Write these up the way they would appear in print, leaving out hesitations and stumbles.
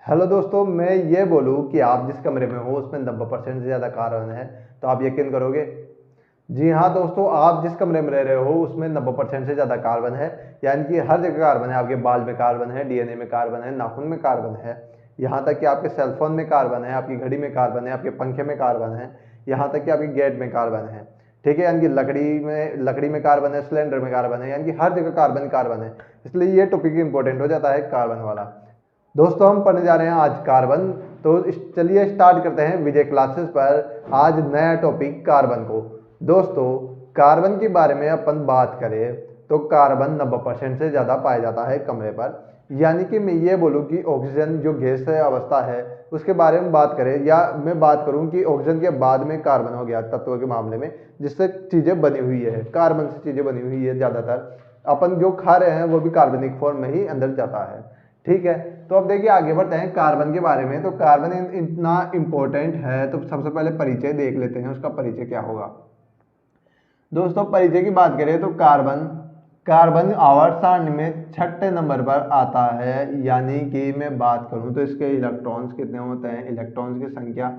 Hello दोस्तों, मैं ये बोलूँ कि आप जिस कमरे में हो उसमें 90% से ज़्यादा कार्बन है तो आप यकीन करोगे? जी हाँ दोस्तों, आप जिस कमरे में रह रहे हो उसमें 90% से ज़्यादा कार्बन है। यानी कि हर जगह कार्बन है। आपके बाल में कार्बन है, डीएनए में कार्बन है, नाखून में कार्बन है, यहाँ तक कि आपके सेलफोन में कार्बन है, आपकी घड़ी में कार्बन है, आपके पंखे में कार्बन है, यहाँ तक कि आपकी गेट में कार्बन है। ठीक है, यानी कि लकड़ी में कार्बन है, सिलेंडर में कार्बन है, यानी कि हर जगह कार्बन कार्बन है। इसलिए ये टॉपिक इंपॉर्टेंट हो जाता है कार्बन वाला। दोस्तों, हम पढ़ने जा रहे हैं आज कार्बन। तो चलिए स्टार्ट करते हैं विजय क्लासेस पर आज नया टॉपिक कार्बन को। दोस्तों, कार्बन के बारे में अपन बात करें तो कार्बन 90% से ज़्यादा पाया जाता है कमरे पर। यानी कि मैं ये बोलूँ कि ऑक्सीजन जो गैस अवस्था है उसके बारे में बात करें, या मैं बात करूँ कि ऑक्सीजन के बाद में कार्बन हो गया तत्व के मामले में, जिससे चीज़ें बनी हुई है, कार्बन से चीज़ें बनी हुई है। ज़्यादातर अपन जो खा रहे हैं वो भी कार्बनिक फॉर्म में ही अंदर जाता है। ठीक है, तो अब देखिए आगे बढ़ते हैं कार्बन के बारे में। तो कार्बन इतना इंपॉर्टेंट है तो सबसे पहले परिचय देख लेते हैं, उसका परिचय क्या होगा। दोस्तों, परिचय की बात करें तो कार्बन कार्बन आवर्त सारणी में छठे नंबर पर आता है। यानी कि मैं बात करूं तो इसके इलेक्ट्रॉन्स कितने होते हैं, इलेक्ट्रॉन्स की संख्या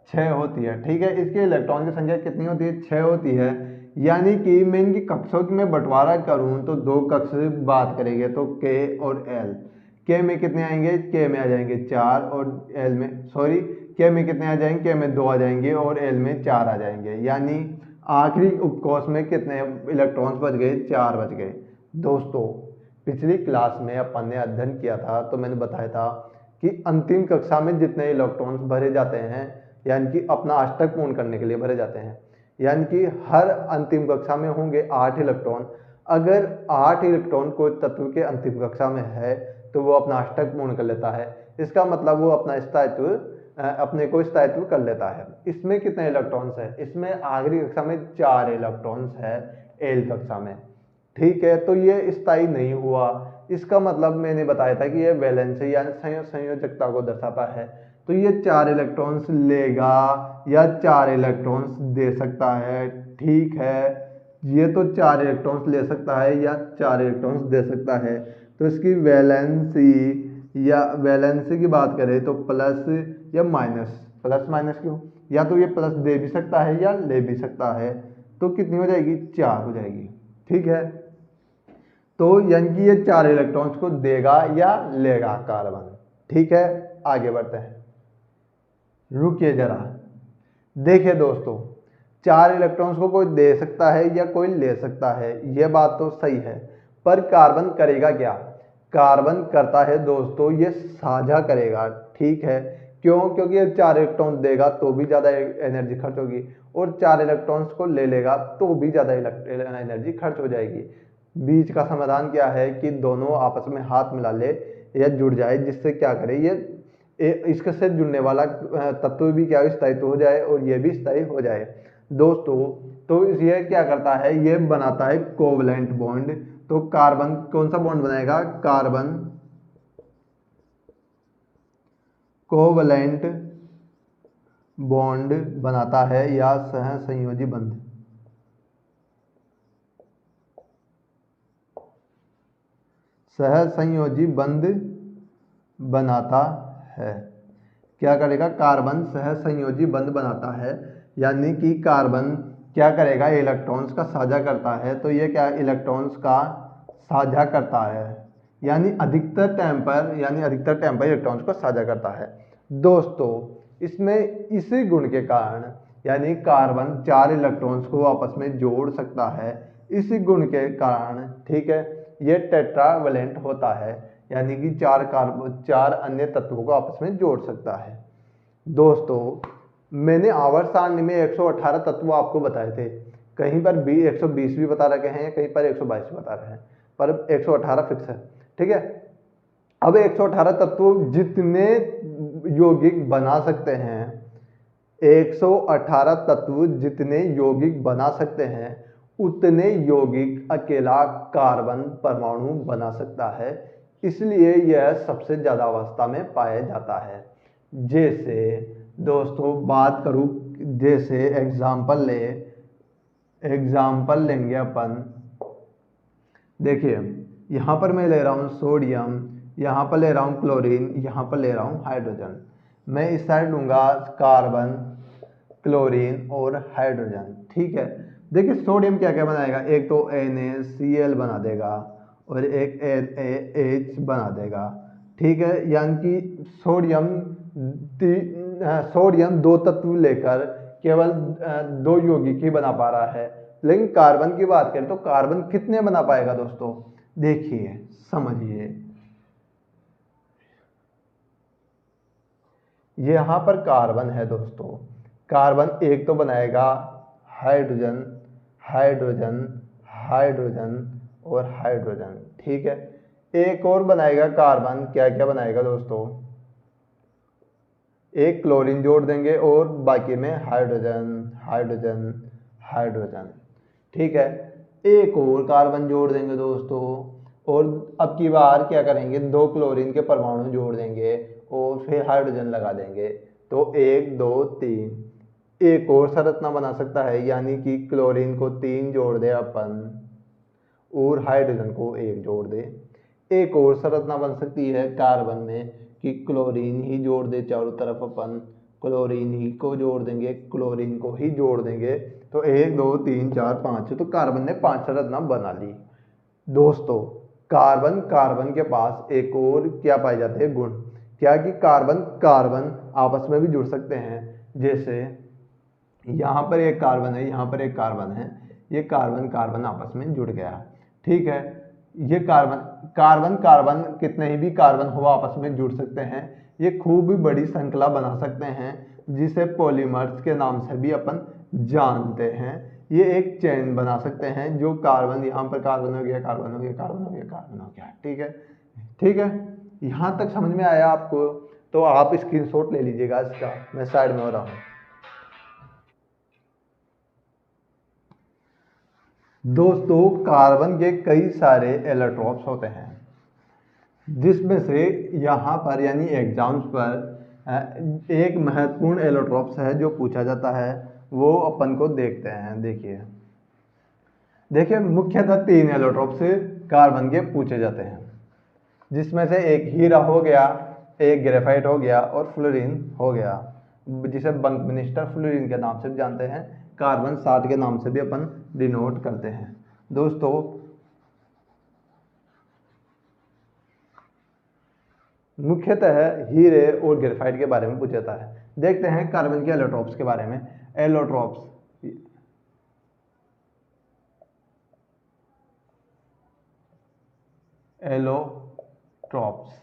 6 होती है। ठीक है, इसके इलेक्ट्रॉन की संख्या कितनी होती है, 6 होती है। यानी कि मैं इनकी कक्षों में बंटवारा करूं तो दो कक्ष बात करेंगे तो के और एल। के में कितने आएंगे, के में आ जाएंगे 4, और एल में सॉरी के में कितने आ जाएंगे, के में 2 आ जाएंगे और एल में 4 आ जाएंगे। यानी आखिरी उपकोष में कितने इलेक्ट्रॉन्स बच गए, 4 बच गए। दोस्तों, पिछली क्लास में अपन ने अध्ययन किया था तो मैंने बताया था कि अंतिम कक्षा में जितने इलेक्ट्रॉन्स भरे जाते हैं, यानी कि अपना अष्टक पूर्ण करने के लिए भरे जाते हैं, यानी कि हर अंतिम कक्षा में होंगे 8 इलेक्ट्रॉन। अगर 8 इलेक्ट्रॉन कोई तत्व के अंतिम कक्षा में है तो वो अपना अष्टक पूर्ण कर लेता है। इसका मतलब वो अपना स्थायित्व अपने को स्थायित्व कर लेता है। इसमें कितने इलेक्ट्रॉन्स है, इसमें आखिरी कक्षा में 4 इलेक्ट्रॉन्स है एल कक्षा में। ठीक है, तो ये स्थायी नहीं हुआ। इसका मतलब मैंने बताया था कि ये वैलेंसी यानी संयोजकता को दर्शाता है। तो ये 4 इलेक्ट्रॉन्स लेगा या 4 इलेक्ट्रॉन्स दे सकता है। ठीक है, ये तो 4 इलेक्ट्रॉन्स ले सकता है या 4 इलेक्ट्रॉन्स दे सकता है। तो इसकी वैलेंसी की बात करें तो प्लस या माइनस, प्लस माइनस क्यों, या तो ये प्लस दे भी सकता है या ले भी सकता है। तो कितनी हो जाएगी, 4 हो जाएगी। ठीक है, तो यानी कि ये 4 इलेक्ट्रॉन्स को देगा या लेगा कार्बन। ठीक है, आगे बढ़ते हैं। रुकिए जरा, देखिए दोस्तों, 4 इलेक्ट्रॉन्स को कोई दे सकता है या कोई ले सकता है, यह बात तो सही है। पर कार्बन करेगा क्या, कार्बन करता है दोस्तों ये साझा करेगा। ठीक है, क्यों, क्योंकि ये 4 इलेक्ट्रॉन देगा तो भी ज़्यादा एनर्जी खर्च होगी, और 4 इलेक्ट्रॉन्स को ले लेगा तो भी ज़्यादा एनर्जी खर्च हो जाएगी। बीच का समाधान क्या है कि दोनों आपस में हाथ मिला ले या जुड़ जाए, जिससे क्या करे, ये इसके से जुड़ने वाला तत्व भी क्या स्थायित्व हो जाए और ये भी स्थायी हो जाए। दोस्तों, तो ये क्या करता है, ये बनाता है कोवलेंट बॉन्ड। तो कार्बन कौन सा बॉन्ड बनाएगा, कार्बन कोवलेंट बॉन्ड बनाता है या सहसंयोजी बंध। सहसंयोजी बंध बनाता है। क्या करेगा, कार्बन सहसंयोजी बंध बनाता है। यानी कि कार्बन क्या करेगा, इलेक्ट्रॉन्स का साझा करता है। तो ये क्या इलेक्ट्रॉन्स का साझा करता है, यानी अधिकतर टाइम पर इलेक्ट्रॉन्स को साझा करता है। दोस्तों, इसमें इसी गुण के कारण, यानी कार्बन 4 इलेक्ट्रॉन्स को आपस में जोड़ सकता है, इसी गुण के कारण, ठीक है, ये टेट्रावैलेंट होता है। यानी कि 4 अन्य तत्वों को आपस में जोड़ सकता है। दोस्तों, मैंने आवर्त सारणी में 118 तत्व आपको बताए थे। कहीं पर भी 120 भी बता रखे हैं, कहीं पर 122 भी बता रहे हैं, पर 118 फिक्स है। ठीक है, अब 118 तत्व जितने यौगिक बना सकते हैं, 118 तत्व जितने यौगिक बना सकते हैं उतने यौगिक अकेला कार्बन परमाणु बना सकता है। इसलिए यह सबसे ज्यादा अवस्था में पाया जाता है। जैसे दोस्तों बात करूं, जैसे एग्जाम्पल लेंगे अपन। देखिए, यहाँ पर मैं ले रहा हूँ सोडियम, यहाँ पर ले रहा हूँ क्लोरीन, यहाँ पर ले रहा हूँ हाइड्रोजन। मैं इस साइड लूँगा कार्बन, क्लोरीन और हाइड्रोजन। ठीक है, देखिए सोडियम क्या क्या बनाएगा, एक तो NaCl बना देगा और एक NaH बना देगा। ठीक है, यानी कि सोडियम दो तत्व लेकर केवल दो यौगिक ही बना पा रहा है। लेकिन कार्बन की बात करें तो कार्बन कितने बना पाएगा दोस्तों, देखिए समझिए। ये यहाँ पर कार्बन है दोस्तों, कार्बन एक तो बनाएगा हाइड्रोजन, हाइड्रोजन, हाइड्रोजन और हाइड्रोजन। ठीक है, एक और बनाएगा कार्बन, क्या क्या बनाएगा दोस्तों, एक क्लोरीन जोड़ देंगे और बाकी में हाइड्रोजन, हाइड्रोजन, हाइड्रोजन। ठीक है, एक और कार्बन जोड़ देंगे दोस्तों और अब की बार क्या करेंगे, दो क्लोरीन के परमाणु जोड़ देंगे और फिर हाइड्रोजन लगा देंगे। तो एक दो तीन, एक और संरचना बना सकता है, यानी कि क्लोरीन को 3 जोड़ दे अपन और हाइड्रोजन को 1 जोड़ दे। एक और संरचना बन सकती है कार्बन में कि क्लोरीन ही जोड़ दे चारों तरफ, अपन क्लोरीन ही को जोड़ देंगे, क्लोरीन को ही जोड़ देंगे। तो 1 2 3 4 5, तो कार्बन ने 5 संरचना बना ली। दोस्तों कार्बन कार्बन के पास एक और क्या पाए जाते हैं, गुण, क्या कि कार्बन कार्बन आपस में भी जुड़ सकते हैं। जैसे यहाँ पर एक कार्बन है, यहाँ पर एक कार्बन है, ये कार्बन कार्बन आपस में जुड़ गया। ठीक है, ये कार्बन कार्बन कार्बन कितने ही भी कार्बन हो आपस में जुड़ सकते हैं। ये खूब बड़ी श्रृंखला बना सकते हैं जिसे पॉलीमर्स के नाम से भी अपन जानते हैं। ये एक चेन बना सकते हैं, जो कार्बन यहाँ पर कार्बन हो गया, कार्बन हो गया, कार्बन हो गया, कार्बन हो गया। ठीक है, ठीक है, यहाँ तक समझ में आया आपको? तो आप स्क्रीनशॉट ले लीजिएगा इसका, मैं साइड में हो रहा हूँ। दोस्तों कार्बन के कई सारे एलोट्रॉप्स होते हैं, जिसमें से यहाँ पर यानी एग्जाम्स पर एक महत्वपूर्ण एलोट्रॉप्स है जो पूछा जाता है, वो अपन को देखते हैं। देखिए देखिए मुख्यतः 3 एलोट्रॉप्स कार्बन के पूछे जाते हैं, जिसमें से एक हीरा हो गया, एक ग्रेफाइट हो गया और फ्लोरीन हो गया, जिसे बंकमिस्टर फ्लोरीन के नाम से भी जानते हैं, कार्बन 60 के नाम से भी अपन डिनोट करते हैं। दोस्तों मुख्यतः हीरे और ग्रेफाइट के बारे में पूछा जाता है। देखते हैं कार्बन के एलोट्रॉप्स के बारे में। एलोट्रॉप्स, एलोट्रॉप्स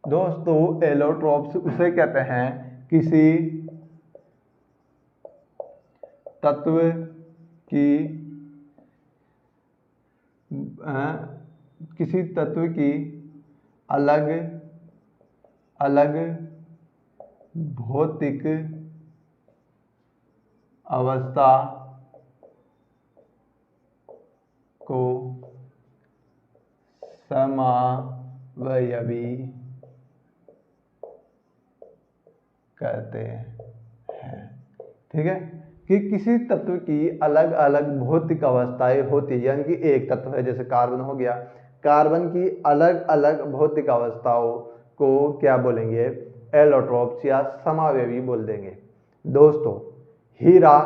दोस्तों एलोट्रॉप्स उसे कहते हैं किसी तत्व की किसी तत्व की अलग अलग भौतिक अवस्था को समावयवी कहते हैं। ठीक है, कि किसी तत्व की अलग अलग भौतिक अवस्थाएं होती है, यानी कि एक तत्व है जैसे कार्बन हो गया, कार्बन की अलग अलग भौतिक अवस्थाओं को क्या बोलेंगे, एलोट्रॉप्स या समावयवी बोल देंगे। दोस्तों हीरा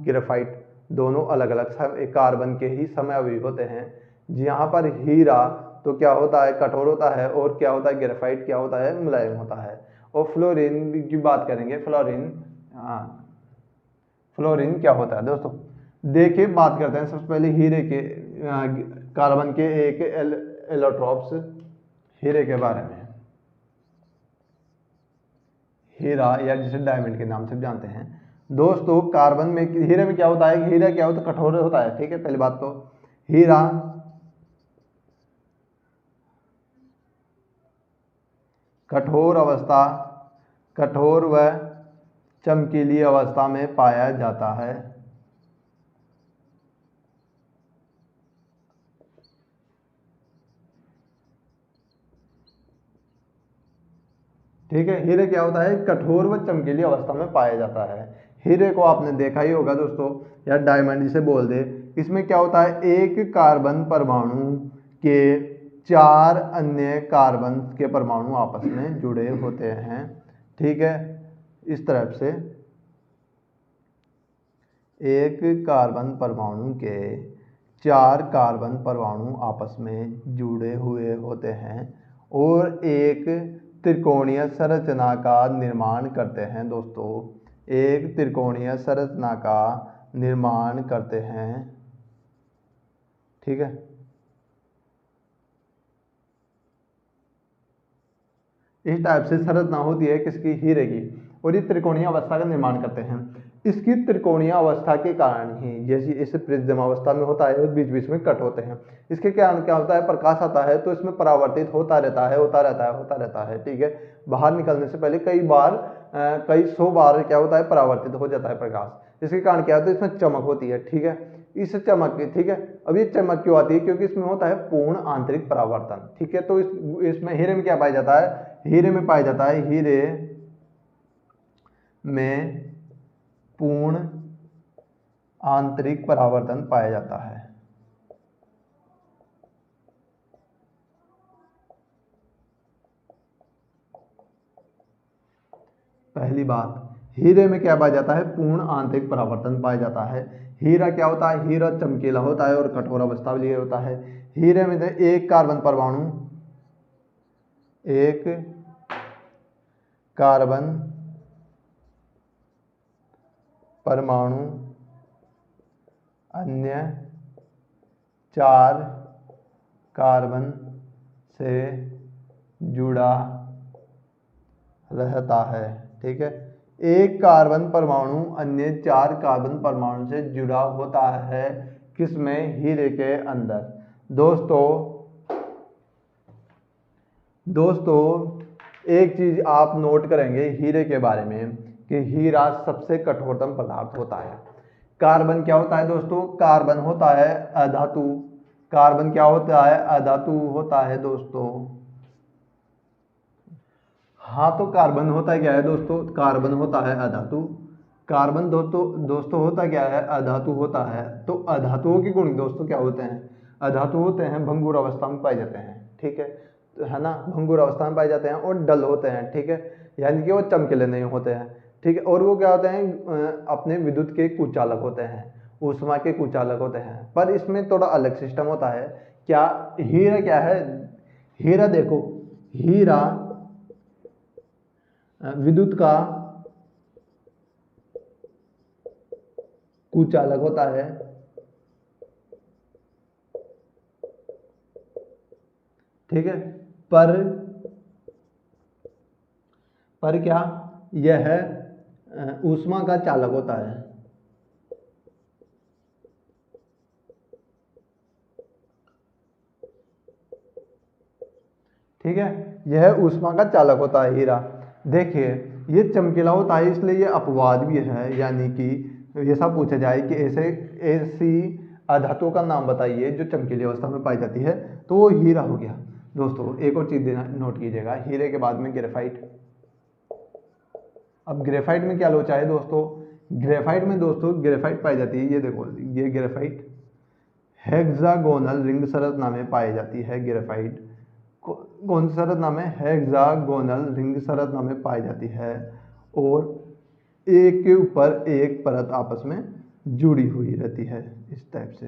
ग्रेफाइट दोनों अलग अलग कार्बन के ही समावयवी होते हैं। यहाँ पर हीरा तो क्या होता है, कठोर होता है, और क्या होता है ग्रेफाइट क्या होता है, मुलायम होता है। और फ्लोरीन की बात करेंगे, फ्लोरीन, हाँ फ्लोरीन क्या होता है दोस्तों, देखिए बात करते हैं सबसे पहले हीरे के, कार्बन के एक एलोट्रॉप्स हीरे के बारे में। हीरा या जिसे डायमंड के नाम से भी जानते हैं। दोस्तों कार्बन में, हीरे में क्या होता है, हीरा क्या होता है, कठोर होता है। ठीक है, पहली बात तो हीरा कठोर अवस्था, कठोर व चमकीली अवस्था में पाया जाता है। ठीक है, हीरे क्या होता है, कठोर व चमकीली अवस्था में पाया जाता है। हीरे को आपने देखा ही होगा दोस्तों, या डायमंड जिसे बोल दे। इसमें क्या होता है, एक कार्बन परमाणु के 4 अन्य कार्बन के परमाणु आपस में जुड़े होते हैं। ठीक है, इस तरफ से एक कार्बन परमाणु के 4 कार्बन परमाणु आपस में जुड़े हुए होते हैं और एक त्रिकोणीय संरचना का निर्माण करते हैं दोस्तों, एक त्रिकोणीय संरचना का निर्माण करते हैं। ठीक है, इस टाइप से संरचना होती है किसकी, हीरे की, और ये त्रिकोणीय अवस्था का निर्माण करते हैं। इसकी त्रिकोणीय अवस्था के कारण ही, जैसे इस प्रिज्म अवस्था में होता है और बीच बीच में कट होते हैं, इसके कारण क्या होता है, प्रकाश आता है तो इसमें परावर्तित होता रहता है, होता रहता है, होता रहता है। ठीक है, बाहर निकलने से पहले कई बार कई 100 बार क्या होता है, परावर्तित हो जाता है प्रकाश। इसके कारण क्या होता है, इसमें चमक होती है। ठीक है, इस चमक, ठीक है, अब ये चमक क्यों आती है, क्योंकि इसमें होता है पूर्ण आंतरिक परावर्तन। ठीक है, तो इसमें हीरे में क्या पाया जाता है, हीरे में पाया जाता है, हीरे में पूर्ण आंतरिक परावर्तन पाया जाता है। पहली बात, हीरे में क्या पाया जाता है, पूर्ण आंतरिक परावर्तन पाया जाता है। हीरा क्या होता है, हीरा चमकीला होता है और कठोर अवस्था वाली होता है। हीरे में एक कार्बन परमाणु, एक कार्बन परमाणु अन्य 4 कार्बन से जुड़ा रहता है। ठीक है, एक कार्बन परमाणु अन्य 4 कार्बन परमाणु से जुड़ा होता है, किसमें, हीरे के अंदर। दोस्तों एक चीज आप नोट करेंगे हीरे के बारे में कि हीरा सबसे कठोरतम पदार्थ होता है। कार्बन क्या होता है दोस्तों, कार्बन होता है अधातु। कार्बन क्या होता है, अधातु होता है दोस्तों। हाँ, तो कार्बन होता है क्या है दोस्तों, कार्बन होता है अधातु। कार्बन दोस्तों होता क्या है, अधातु होता है। तो अधातुओं के गुण दोस्तों क्या होते हैं, अधातु होते हैं भंगुर अवस्था में पाए जाते हैं। ठीक है ना, भंगुर अवस्था में पाए जाते हैं और डल होते हैं। ठीक है, यानी कि वो चमकीले नहीं होते हैं। ठीक है, और वो क्या होते हैं, अपने विद्युत के कुचालक होते हैं, ऊष्मा के कुचालक होते हैं। पर इसमें थोड़ा अलग सिस्टम होता है। क्या, हीरा क्या है, हीरा देखो, हीरा विद्युत का कुचालक होता है। ठीक है, पर क्या, यह ऊष्मा का चालक होता है। ठीक है, यह ऊष्मा का चालक होता है हीरा। देखिए, ये चमकीला होता है, इसलिए ये अपवाद भी है। यानी कि ऐसा पूछा जाए कि ऐसी अधातुओं का नाम बताइए जो चमकीली अवस्था में पाई जाती है, तो वो हीरा हो गया। दोस्तों एक और चीज नोट कीजिएगा, हीरे के बाद में ग्रेफाइट। अब ग्रेफाइट में क्या लोचा है दोस्तों, ग्रेफाइट में दोस्तों ग्रेफाइट पाई जाती है, ये देखो, ये ग्रेफाइट हेक्सागोनल रिंग संरचना में पाई जाती है। ग्रेफाइट कौन सी संरचना में, हेक्सागोनल रिंग संरचना में पाई जाती है, और एक के ऊपर एक परत आपस में जुड़ी हुई रहती है, इस टाइप से।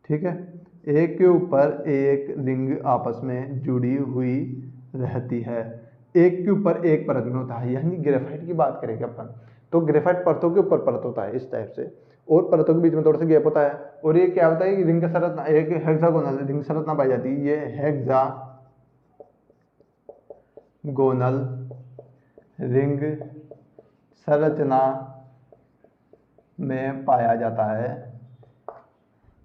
ठीक है, एक के ऊपर एक रिंग आपस में जुड़ी हुई रहती है, एक के ऊपर एक परत में होता है। यानी ग्रेफाइट की बात करेंगे अपन, तो ग्रेफाइट परतों के ऊपर परत होता है इस टाइप से, और परतों के बीच में थोड़ा सा गैप होता है। और ये क्या होता है कि रिंग संरचना, एक हेक्सागोनल रिंग संरचना पाई जाती है। ये हेक्सागोनल रिंग संरचना में पाया जाता है।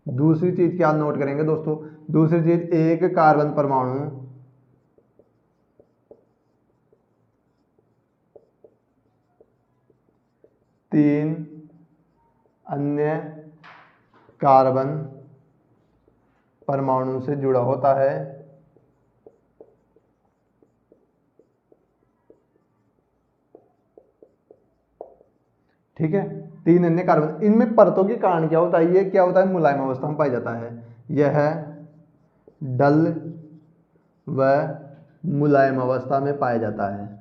दूसरी चीज क्या नोट करेंगे दोस्तों, दूसरी चीज, एक कार्बन परमाणु तीन अन्य कार्बन परमाणु से जुड़ा होता है। ठीक है, 3 अन्य कार्बन। इनमें परतों के कारण क्या होता है, ये क्या होता है, मुलायम अवस्था में पाया जाता है। यह डल व मुलायम अवस्था में पाया जाता है।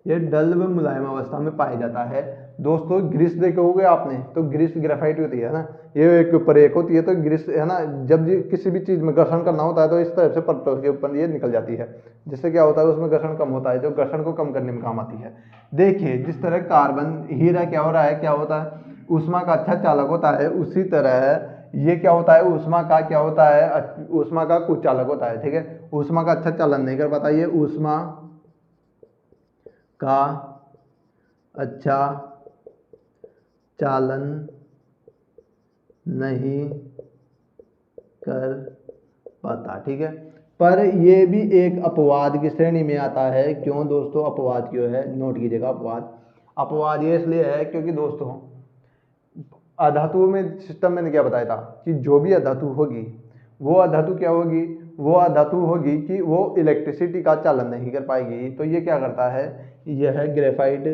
ये डल व मुलायम अवस्था में पाया जाता है। दोस्तों ग्रीस देखे होगे आपने, तो ग्रीस ग्रेफाइट होती है ना, ये एक ऊपर एक होती है, तो ग्रीस है ना, जब किसी भी चीज में घर्षण करना होता है तो इस तरह से परतों के ऊपर ये निकल जाती है, जिससे क्या होता है, उसमें घर्षण कम होता है, जो घर्षण को कम करने में काम आती है। देखिए जिस तरह कार्बन हीरा क्या हो रहा है, क्या होता है, ऊष्मा का अच्छा चालक होता है, उसी तरह ये क्या होता है, ऊष्मा का क्या होता है, ऊष्मा का कुचालक होता है। ठीक है, ऊष्मा का अच्छा चालन नहीं कर पाता, ये ऊष्मा का अच्छा चालन नहीं कर पाता। ठीक है, पर यह भी एक अपवाद की श्रेणी में आता है। क्यों दोस्तों, अपवाद क्यों है, नोट कीजिएगा अपवाद। अपवाद ये इसलिए है क्योंकि दोस्तों अधातु में सिस्टम मैंने क्या बताया था कि जो भी अधातु होगी वो अधातु क्या होगी, वो अधातु होगी कि वो इलेक्ट्रिसिटी का चालन नहीं कर पाएगी। तो ये क्या करता है, यह ग्रेफाइट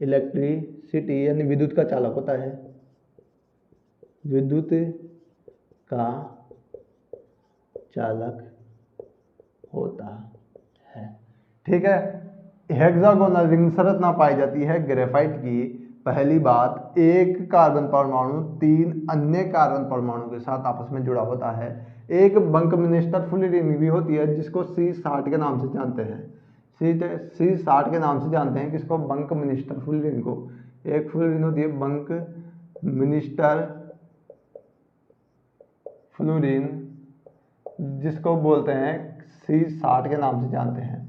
इलेक्ट्रिसिटी यानी विद्युत का चालक होता है, विद्युत का चालक होता है। ठीक है, हेक्सागोनल रिंग संरचना पाई जाती है ग्रेफाइट की। पहली बात, एक कार्बन परमाणु 3 अन्य कार्बन परमाणु के साथ आपस में जुड़ा होता है। एक बंकमिनिस्टर फ्लोरीन भी होती है जिसको C60 के नाम से जानते हैं, C60 के नाम से जानते हैं किसको, बंकमिनिस्टर फ्लोरीन को। एक फ्लोरीन होती है बंकमिनिस्टर फ्लोरीन, जिसको बोलते हैं C60 के नाम से जानते हैं।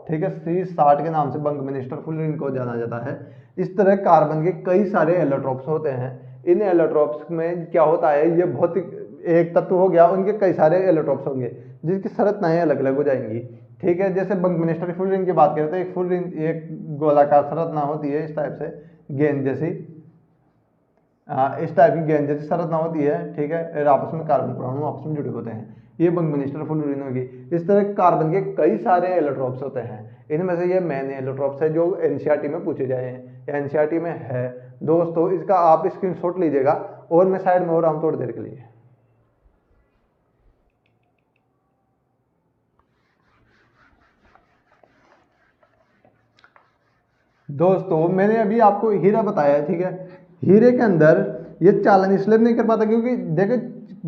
ठीक है, C60 के नाम से बंकमिनिस्टर फ्लोरीन को जाना जाता है। इस तरह कार्बन के कई सारे एलोट्रोप्स होते हैं। इन एलोट्रोप्स में क्या होता है, ये भौतिक एक तत्व हो गया, उनके कई सारे एलोट्रोप्स होंगे जिसकी संरचनाएं अलग अलग हो जाएंगी। ठीक है, जैसे बंकमिनिस्टर फ्लोरीन की बात करें तो एक फ्लोरीन एक गोलाकार संरचना होती है इस टाइप से, गेंद जैसी, इस टाइप की गेंद जैसी संरचना होती है। ठीक है, आपस में कार्बन परमाणु आपस में जुड़े होते हैं, ये बंकमिनिस्टर फ्लोरीन होगी। इस तरह कार्बन के कई सारे एलोट्रोप्स होते हैं, इनमें से ये मेन एलोट्रोप्स है जो एनसीईआरटी में पूछे जाए हैं या एनसीईआरटी में है। दोस्तों इसका आप स्क्रीनशॉट लीजिएगा और मैं साइड में हो रहा हूँ थोड़ी देर के लिए। दोस्तों मैंने अभी आपको हीरा बताया है। ठीक है, हीरे के अंदर ये चालन इसलिए नहीं कर पाता क्योंकि देखो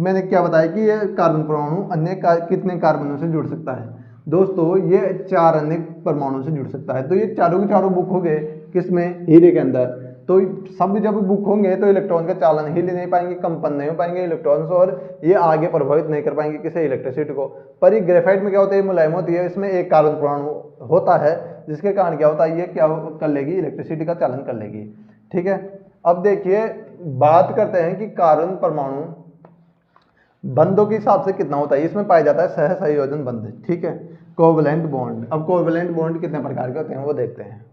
मैंने क्या बताया कि ये कार्बन परमाणु अन्य कितने कार्बनों से जुड़ सकता है। दोस्तों ये 4 अन्य परमाणु से जुड़ सकता है, तो ये चारों के चारों बुक हो गए किसमें, हीरे के अंदर। तो सब जब बुक होंगे तो इलेक्ट्रॉन का चालन हिल नहीं पाएंगे, कंपन नहीं हो पाएंगे इलेक्ट्रॉन्स, और ये आगे प्रभावित नहीं कर पाएंगे किसी इलेक्ट्रिसिटी को। पर ये ग्रेफाइट में क्या होता है, मुलायम होती है, इसमें एक कार्बन परमाणु होता है जिसके कारण क्या होता है, ये क्या कर लेगी, इलेक्ट्रिसिटी का चालन कर लेगी। ठीक है, अब देखिए बात करते हैं कि कार्बन परमाणु बंधों के हिसाब से कितना होता है, इसमें पाया जाता है सहसंयोजन बंध। ठीक है, कोवलेंट बॉन्ड। अब कोवलेंट बॉन्ड कितने प्रकार के होते हैं वो देखते हैं।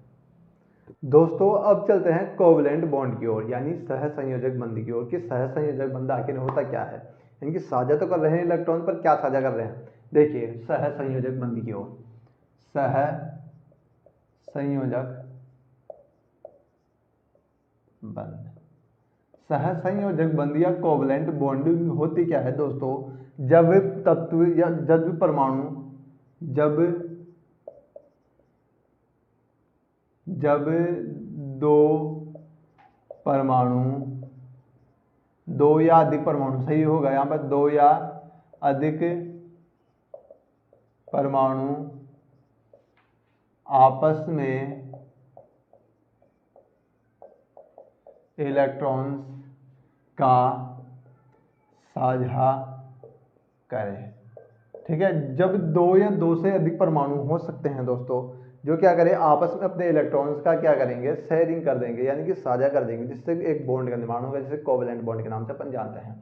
दोस्तों अब चलते हैं कोवलेंट बॉन्ड की ओर, यानी सहसंयोजक बंध की ओर कि सहसंयोजक बंध आखिर होता क्या है, यानी कि साझा तो कर रहे हैं इलेक्ट्रॉन, पर क्या साझा कर रहे हैं। देखिए सहसंयोजक बंध की ओर, सहसंयोजक बंध, सहसंयोजक बंध या कोवलेंट बॉन्डिंग होती क्या है दोस्तों, जब तत्व या जब परमाणु जब दो परमाणु, दो या अधिक परमाणु, सही होगा यहाँ पर, दो या अधिक परमाणु आपस में इलेक्ट्रॉन्स का साझा करें। ठीक है, जब दो या दो से अधिक परमाणु हो सकते हैं दोस्तों, जो क्या करें, आपस में अपने इलेक्ट्रॉन्स का क्या करेंगे, शेयरिंग कर देंगे, यानी कि साझा कर देंगे, जिससे एक बॉन्ड का निर्माण होगा, जिसे कोवलेंट बॉन्ड के नाम से अपन जानते हैं।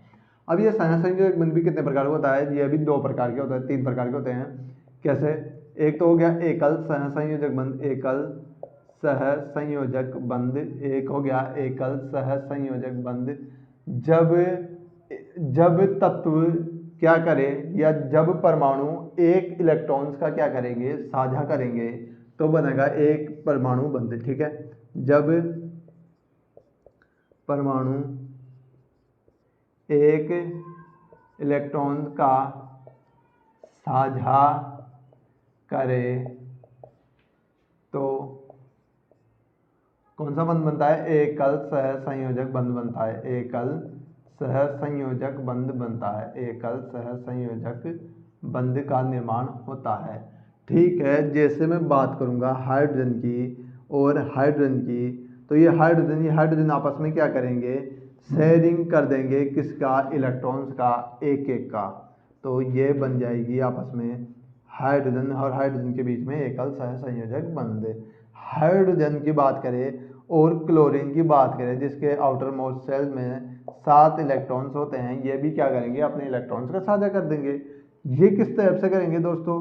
अब ये सहसंयोजक बंध भी कितने प्रकार का होता है, ये भी 2 प्रकार के होते हैं, 3 प्रकार के होते हैं। कैसे, एक तो हो गया एकल सहसंयोजक बंध, एकल सहसंयोजक बंध, एक हो गया एकल सहसंयोजक बंध। जब जब तत्व क्या करें या जब परमाणु एक इलेक्ट्रॉन्स का क्या करेंगे, साझा करेंगे, तो बनेगा एक परमाणु बंध। ठीक है, जब परमाणु एक इलेक्ट्रॉन का साझा करे तो कौन सा बंध बनता है, एकल सहसंयोजक बंध बनता है, एकल सहसंयोजक बंध बनता है, एकल सहसंयोजक बंध का निर्माण होता है। ठीक है, जैसे मैं बात करूंगा हाइड्रोजन की और हाइड्रोजन की, तो ये हाइड्रोजन आपस में क्या करेंगे, शेयरिंग कर देंगे, किसका, इलेक्ट्रॉन्स का, एक एक का। तो ये बन जाएगी आपस में हाइड्रोजन और हाइड्रोजन के बीच में एकल सहसंयोजक बंध। हाइड्रोजन की बात करें और क्लोरीन की बात करें, जिसके आउटर मोस्ट सेल में 7 इलेक्ट्रॉन्स होते हैं, ये भी क्या करेंगे, अपने इलेक्ट्रॉन्स का साझा कर देंगे। ये किस टाइप से करेंगे दोस्तों,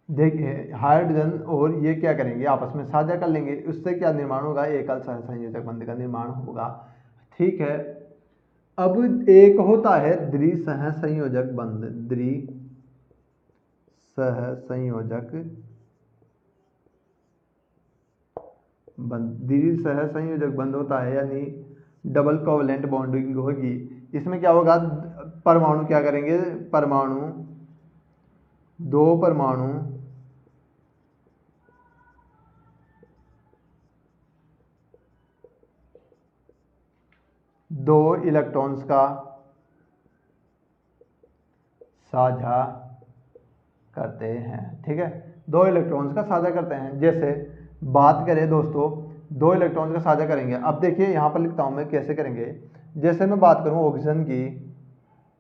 देखिए हाइड्रोजन और ये क्या करेंगे, आपस में साझा कर लेंगे, उससे क्या निर्माण होगा, एकल सहसंयोजक बंध का निर्माण होगा। ठीक है, अब एक होता है द्विसहसंयोजक बंध, द्विसहसंयोजक बंध, द्विसहसंयोजक बंध होता है, यानी डबल कोवलेंट बॉन्डिंग होगी। इसमें क्या होगा, परमाणु क्या करेंगे, दो परमाणु दो इलेक्ट्रॉन्स का साझा करते हैं। ठीक है, दो इलेक्ट्रॉन्स का साझा करते हैं। जैसे बात करें दोस्तों, दो इलेक्ट्रॉन्स का साझा करेंगे। अब देखिए यहाँ पर लिखता हूँ मैं कैसे करेंगे। जैसे मैं बात करूँ ऑक्सीजन की,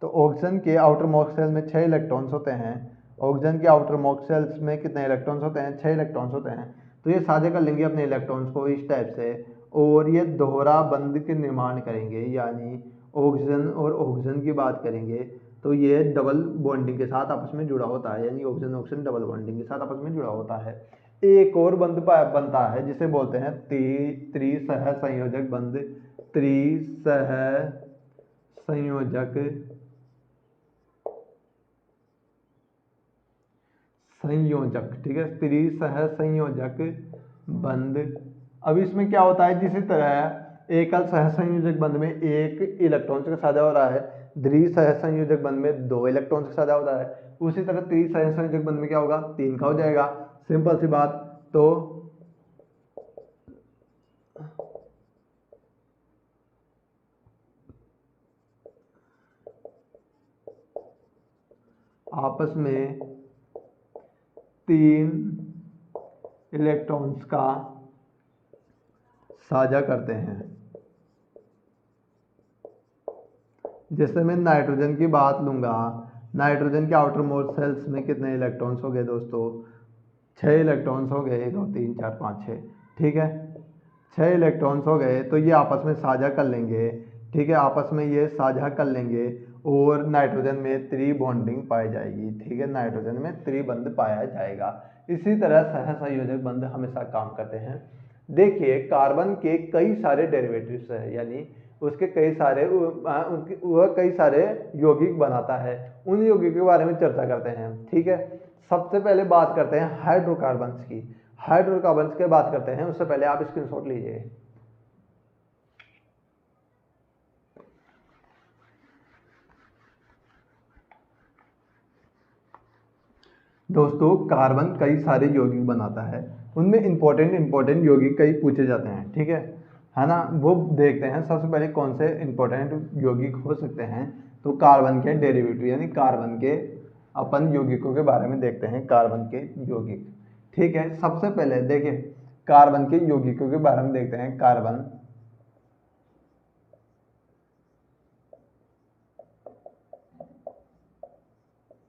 तो ऑक्सीजन के आउटर मोस्ट शेल में 6 इलेक्ट्रॉन्स होते हैं। ऑक्सीजन के आउटर मोस्ट शेल्स में कितने इलेक्ट्रॉन्स होते हैं, 6 इलेक्ट्रॉन्स होते हैं। तो ये साझा कर लेंगे अपने इलेक्ट्रॉन्स को इस टाइप से, और ये दोहरा बंध के निर्माण करेंगे, यानी ऑक्सीजन और ऑक्सीजन की बात करेंगे तो ये डबल बॉन्डिंग के साथ आपस में जुड़ा होता है, यानी ऑक्सीजन ऑक्सीजन डबल बॉन्डिंग के साथ आपस में जुड़ा होता है। एक और बंध बनता है जिसे बोलते हैं त्रिसहसंयोजक बंध, त्रिसहसंयोजक ठीक है, त्रिसहसंयोजक बंध। अब इसमें क्या होता है, जिसी तरह एकल सहसंयोजक बंध में एक इलेक्ट्रॉन का साझा हो रहा है, द्विसहसंयोजक बंध में 2 इलेक्ट्रॉन का साझा हो रहा है, उसी तरह त्रिसहसंयोजक बंध में क्या होगा, 3 का हो जाएगा। सिंपल सी बात। तो आपस में 3 इलेक्ट्रॉन्स का साझा करते हैं। जैसे मैं नाइट्रोजन की बात लूंगा, नाइट्रोजन के आउटर मोस्ट सेल्स में कितने इलेक्ट्रॉन्स हो गए दोस्तों, 6 इलेक्ट्रॉन्स हो गए, 2 3 4 5 6। ठीक है, 6 इलेक्ट्रॉन्स हो गए, तो ये आपस में साझा कर लेंगे। ठीक है, आपस में ये साझा कर लेंगे और नाइट्रोजन में त्रिबॉन्डिंग पाई जाएगी। ठीक है, नाइट्रोजन में त्रिबंध पाया जाएगा। इसी तरह सहसंयोजक बंध हमेशा काम करते हैं। देखिए कार्बन के कई सारे डेरिवेटिव्स हैं, यानी उसके कई सारे वह कई सारे यौगिक बनाता है। उन यौगिक के बारे में चर्चा करते हैं। ठीक है, सबसे पहले बात करते हैं हाइड्रोकार्बन्स की। हाइड्रोकार्बन्स की बात करते हैं, उससे पहले आप स्क्रीनशॉट लीजिए। दोस्तों कार्बन कई सारे यौगिक बनाता है, उनमें इंपॉर्टेंट यौगिक कई पूछे जाते हैं। ठीक है ना, वो देखते हैं सबसे पहले कौन से इंपॉर्टेंट यौगिक हो सकते हैं। तो कार्बन के डेरिवेटिव यानी कार्बन के अपन यौगिकों के बारे में देखते हैं, कार्बन के यौगिक। ठीक है, सबसे पहले देखिए कार्बन के यौगिकों के बारे में देखते हैं। कार्बन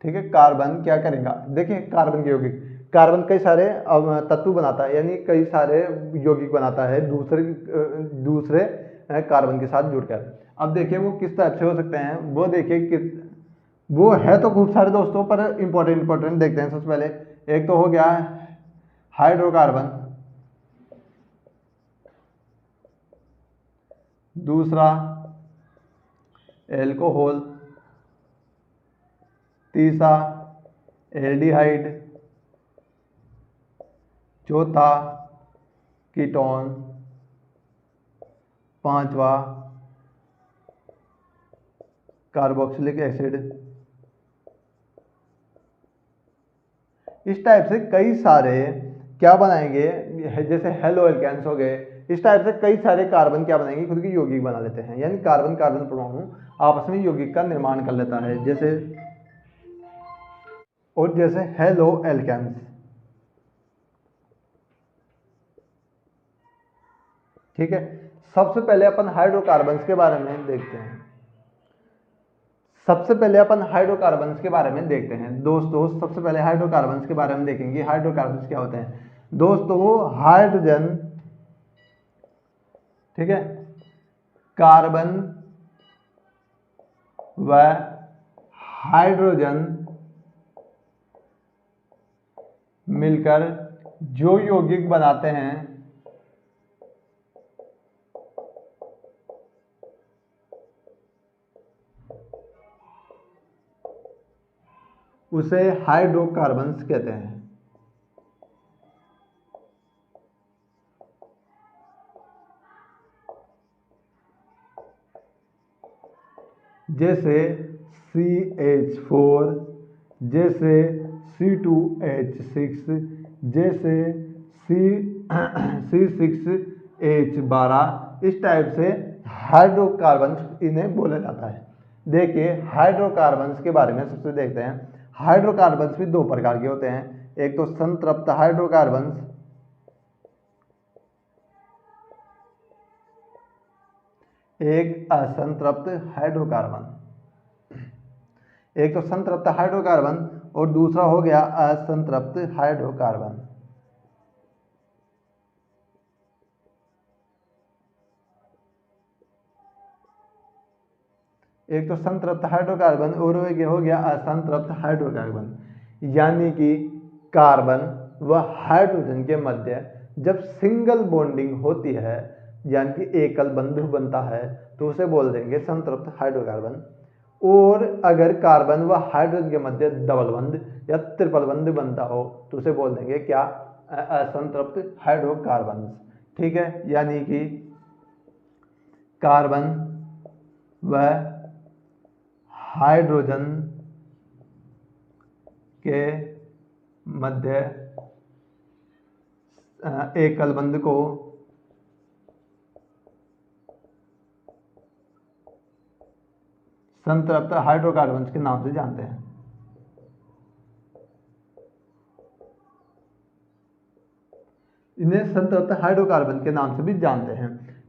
ठीक है, कार्बन क्या करेगा, देखिए कार्बन के यौगिक, कार्बन कई सारे तत्व बनाता है, यानी कई सारे यौगिक बनाता है दूसरे कार्बन के साथ जुड़कर। अब देखिए वो किस टाइप से हो सकते हैं, वो देखिए कि वो है तो खूब सारे दोस्तों, पर इंपॉर्टेंट देखते हैं। सबसे पहले एक तो हो गया हाइड्रोकार्बन, दूसरा एल्कोहल, तीसरा एल्डिहाइड, चौथा कीटोन, पांचवा कार्बोक्सिलिक एसिड। इस टाइप से कई सारे क्या बनाएंगे, जैसे हेलो एल्केन्स हो गए, इस टाइप से कई सारे कार्बन क्या बनाएंगे, खुद की यौगिक बना लेते हैं। यानी कार्बन कार्बन परमाणु आपस में यौगिक का निर्माण कर लेता है, जैसे हेलो एल्केन्स। ठीक है, सबसे पहले अपन हाइड्रोकार्बन्स के बारे में देखते हैं। दोस्तों सबसे पहले हाइड्रोकार्बन्स के बारे में देखेंगे। हाइड्रोकार्बन्स क्या होते हैं दोस्तों? हाइड्रोजन, ठीक है, कार्बन व हाइड्रोजन मिलकर जो यौगिक बनाते हैं उसे हाइड्रोकार्बन्स कहते हैं। जैसे CH4, जैसे C2H6, जैसे C6H12, इस टाइप से हाइड्रोकार्बन्स इन्हें बोला जाता है। देखिए हाइड्रोकार्बन्स के बारे में सबसे देखते हैं। हाइड्रोकार्बन्स भी दो प्रकार के होते हैं, एक तो संतृप्त हाइड्रोकार्बन्स, एक असंतृप्त हाइड्रोकार्बन। एक तो संतृप्त हाइड्रोकार्बन और दूसरा हो गया असंतृप्त हाइड्रोकार्बन। एक तो संतृप्त हाइड्रोकार्बन और हो गया असंतृप्त हाइड्रोकार्बन। यानी कि कार्बन व हाइड्रोजन के मध्य जब सिंगल बॉन्डिंग होती है, यानी कि एकल बंधु बनता है, तो उसे बोल देंगे संतृप्त हाइड्रोकार्बन। और अगर कार्बन व हाइड्रोजन के मध्य डबल बंध या ट्रिपल बंध बनता हो तो उसे बोल देंगे क्या? असंतृप्त हाइड्रोकार्बन। ठीक है, यानी कि कार्बन व हाइड्रोजन के मध्य एकल बंध को संतृप्त हाइड्रोकार्बन के नाम से जानते हैं। इन्हें संतृप्त हाइड्रोकार्बन के नाम से भी जानते हैं।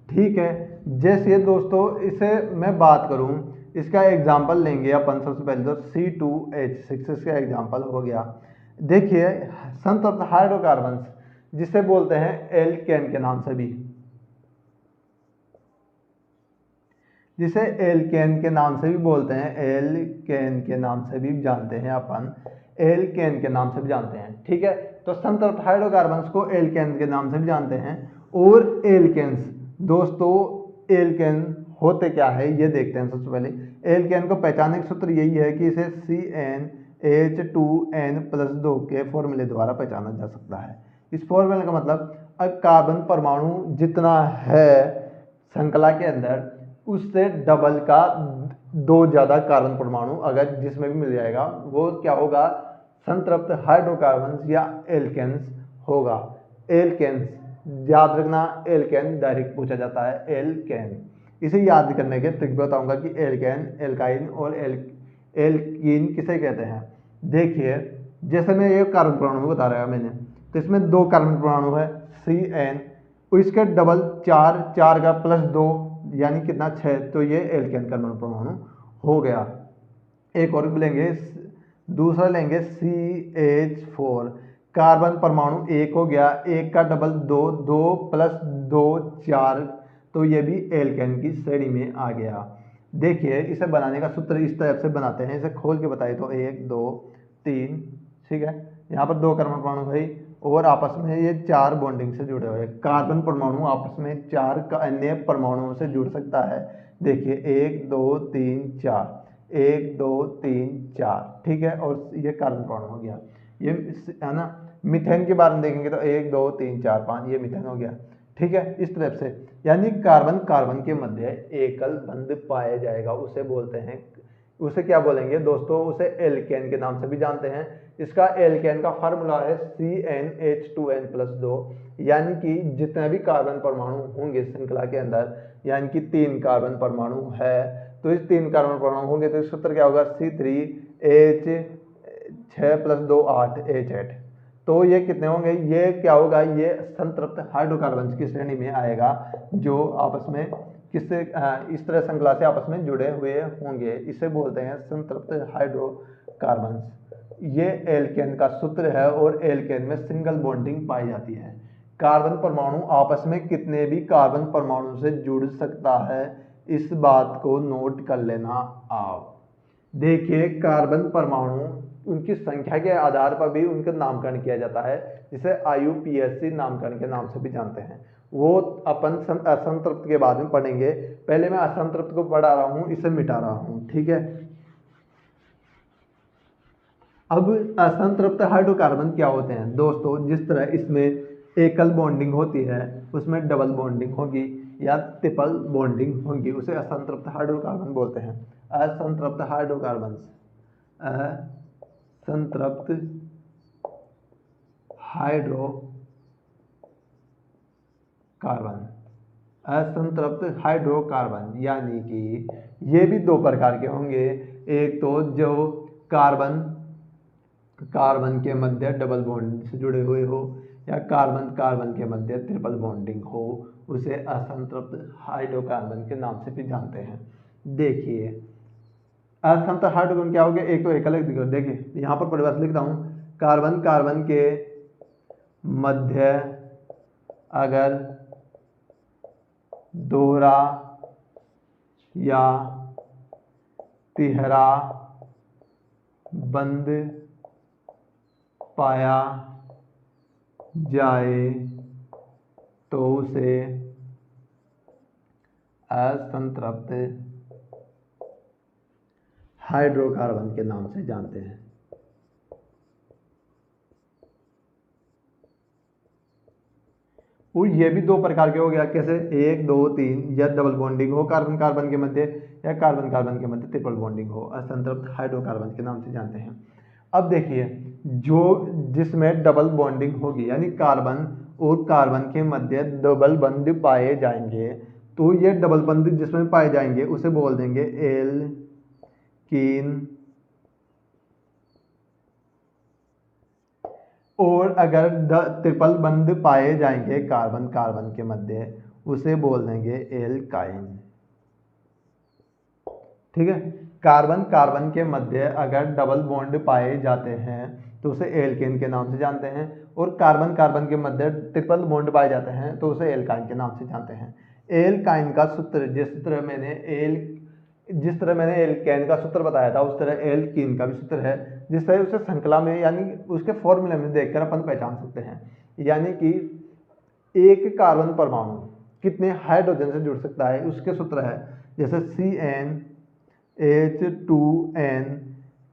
ठीक है, जैसे दोस्तों इसे मैं बात करूं, इसका एग्जाम्पल लेंगे अपन। सबसे पहले तो C2H6 इसका एग्जाम्पल हो गया। देखिए संतृप्त हाइड्रोकार्बन जिसे बोलते हैं एल्केन के नाम से भी, जिसे एल्केन के नाम से भी बोलते हैं, एल्केन के नाम से भी जानते हैं अपन, एल्केन के नाम से भी जानते हैं। ठीक है, तो संतृप्त हाइड्रोकार्बन्स को एल्केन के नाम से भी जानते हैं। और एल्केन्स दोस्तों, एल्केन होते क्या है ये देखते हैं। सबसे पहले एल्केन को पहचानने का सूत्र यही है कि इसे CnH2n+2 के फॉर्मूले द्वारा पहचाना जा सकता है। इस फॉर्मूले का मतलब कार्बन परमाणु जितना है श्रृंखला के अंदर, उससे डबल का दो ज्यादा कार्बन परमाणु अगर जिसमें भी मिल जाएगा वो क्या होगा? संतृप्त हाइड्रोकार्बन या एल्केन्स होगा। एल्केन्स याद रखना, एल्केन डायरेक्ट पूछा जाता है, एल्केन। इसे याद करने के ट्रिक बताऊंगा कि एल्केन, एल्काइन और एल्कीन किसे कहते हैं। देखिए जैसे मैं ये कार्बन परमाणु बता रहा मैंने, तो इसमें दो कार्बन परमाणु है Cn, इसके डबल 4, 4 का +2 यानी कितना 6, तो ये एल्केन कार्बन परमाणु हो गया। एक और लेंगे, दूसरा लेंगे CH4, कार्बन परमाणु एक हो गया, एक का डबल 2, 2 + 2 4, तो ये भी एल्केन की श्रेणी में आ गया। देखिए इसे बनाने का सूत्र इस तरह से बनाते हैं, इसे खोल के बताए तो 1 2 3, ठीक है, यहाँ पर दो कार्बन परमाणु भाई और आपस में ये 4 बॉन्डिंग से जुड़े हुए हैं। कार्बन परमाणु आपस में 4 अन्य परमाणुओं से जुड़ सकता है। देखिए 1 2 3 4, 1 2 3 4, ठीक है। और ये कार्बन परमाणु हो गया। ये है ना। मीथेन के बारे में देखेंगे तो 1 2 3 4 5, ये मीथेन हो गया, ठीक है। इस तरफ से यानी कार्बन कार्बन के मध्य एकल बंध पाया जाएगा, उसे बोलते हैं, उसे क्या बोलेंगे दोस्तों, उसे एल्केन के नाम से भी जानते हैं। इसका एल्केन का फार्मूला है CnH2n+2, यानी कि जितने भी कार्बन परमाणु होंगे श्रृंखला के अंदर, यानी कि 3 कार्बन परमाणु है, तो इस 3 कार्बन परमाणु होंगे तो इसका सूत्र क्या होगा, C3H6+2 8H8। तो ये कितने होंगे, ये क्या होगा, ये संतृप्त हाइड्रोकार्बन की श्रेणी में आएगा, जो आपस में किससे इस तरह श्रृंखला से आपस में जुड़े हुए होंगे। इसे बोलते हैं संतृप्त हाइड्रोकार्बन। ये एल्केन का सूत्र है और एल्केन में सिंगल बॉन्डिंग पाई जाती है। कार्बन परमाणु आपस में कितने भी कार्बन परमाणु से जुड़ सकता है, इस बात को नोट कर लेना आप। देखिए कार्बन परमाणु उनकी संख्या के आधार पर भी उनका नामकरण किया जाता है, जिसे IUPAC नामकरण के नाम से भी जानते हैं। वो अपन असंतृप्त के बाद में पढ़ेंगे। पहले मैं असंतृप्त को पढ़ा रहा हूं, इसे मिटा रहा हूं, ठीक है। अब असंतृप्त हाइड्रोकार्बन क्या होते हैं दोस्तों, जिस तरह इसमें एकल बॉन्डिंग होती है, उसमें डबल बॉन्डिंग होगी या ट्रिपल बॉन्डिंग होगी, उसे असंतृप्त हाइड्रोकार्बन बोलते हैं। असंतृप्त हाइड्रोकार्बन, असंतृप्त हाइड्रोकार्बन, असंतृप्त हाइड्रोकार्बन, यानी कि ये भी 2 प्रकार के होंगे। एक तो जो कार्बन कार्बन के मध्य डबल बॉन्ड से जुड़े हुए हो, या कार्बन कार्बन के मध्य ट्रिपल बॉन्डिंग हो, उसे असंतृप्त हाइड्रोकार्बन के नाम से भी जानते हैं। देखिए असंतृप्त हाइड्रोकार्बन क्या हो गया, एक तो एकल, देखिए यहाँ पर परिभाषा लिखता हूँ, कार्बन कार्बन के मध्य अगर दोहरा या तिहरा बंध पाया जाए तो उसे असंतृप्त हाइड्रोकार्बन के नाम से जानते हैं। और ये भी 2 प्रकार के हो गया, कैसे, 1 2 3, या डबल बॉन्डिंग हो कार्बन कार्बन के मध्य, या कार्बन कार्बन के मध्य ट्रिपल बॉन्डिंग हो, असंतृप्त हाइड्रोकार्बन के नाम से जानते हैं। अब देखिए जो जिसमें डबल बॉन्डिंग होगी, यानी कार्बन और कार्बन के मध्य डबल बंध पाए जाएंगे, तो ये डबल बंध जिसमें पाए जाएंगे उसे बोल देंगे एल्कीन। और अगर ट्रिपल बंध पाए जाएंगे कार्बन कार्बन के मध्य, उसे बोल देंगे एल्काइन, ठीक है। कार्बन कार्बन के मध्य अगर डबल बॉन्ड पाए जाते हैं तो उसे एल्केन के नाम से जानते हैं, और कार्बन कार्बन के मध्य ट्रिपल बॉन्ड पाए जाते हैं तो उसे एल्काइन के नाम से जानते हैं। एल्काइन का सूत्र जिस तरह मैंने एल्केन का सूत्र बताया था, उस तरह एल्कीन का भी सूत्र है, जिस तरह उसे श्रृंखला में यानी उसके फॉर्मूले में देखकर अपन पहचान सकते हैं। यानी कि एक कार्बन परमाणु कितने हाइड्रोजन से जुड़ सकता है, उसके सूत्र है, जैसे CnH2n,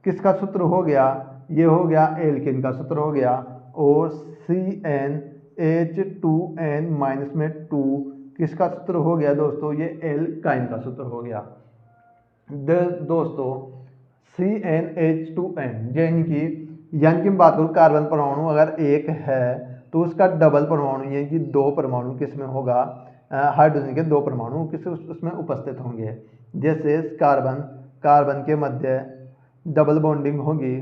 किसका सूत्र हो गया, ये हो गया एल्केन का सूत्र हो गया। और CnH2n-2 किसका सूत्र हो गया दोस्तों, ये एल्काइन का सूत्र हो गया। दोस्तों CnH2n यानी कि बात करूँ कार्बन परमाणु अगर एक है तो उसका डबल परमाणु यानी कि 2 परमाणु किसमें होगा, हाइड्रोजन के 2 परमाणु किस उसमें उपस्थित होंगे। जैसे कार्बन कार्बन के मध्य डबल बॉन्डिंग होगी,